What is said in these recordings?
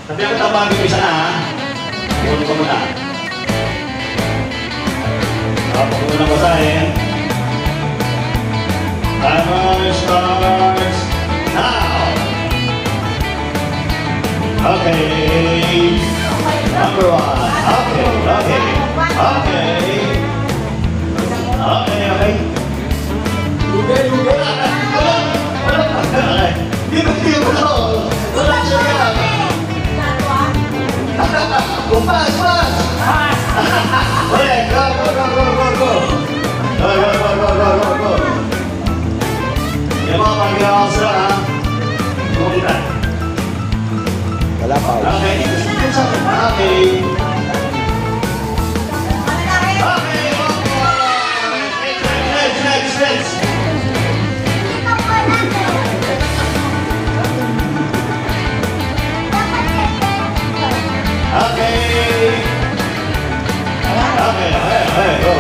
Sabi ako tabang yung isa na ha. Iwan ko muna. Tapos ko muna basahin. Timer starts now! Okay. Number 1. Okay. Pass! Okay, go! Go! Yung mga pag-gawang sila ha. Kumulita. Wala pa. Okay. Next. Okay, go.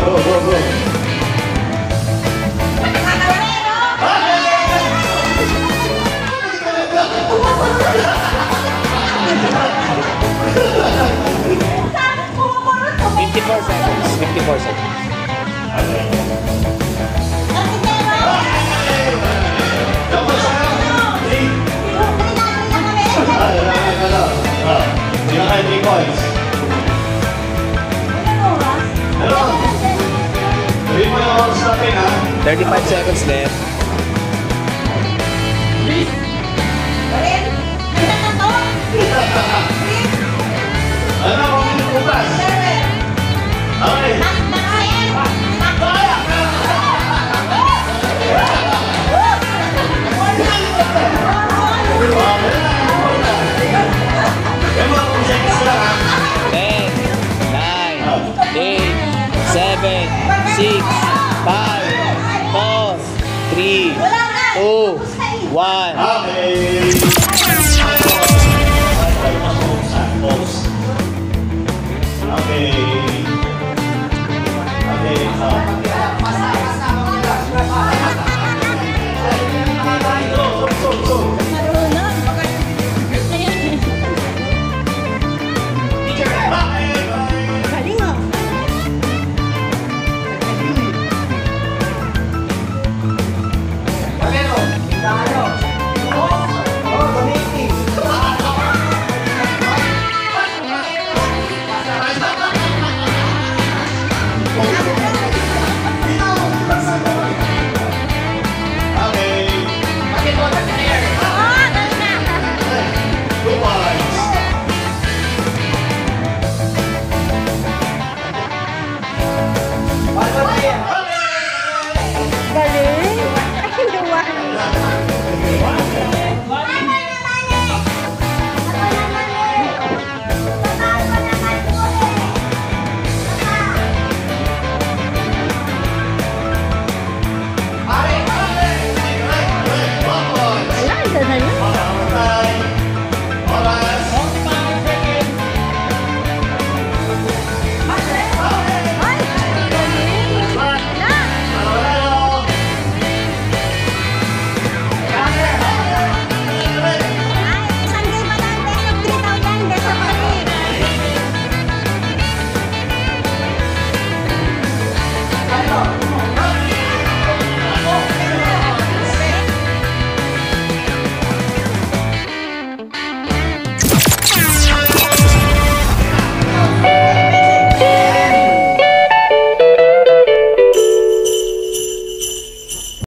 Fifty-four seconds. Three points. Hello? 3 points natin ha? 35 seconds left. Ano kung bukas? Okay. Ten, 9, 8, 7, 6, 5, 4, 3, 2, 1. Okay.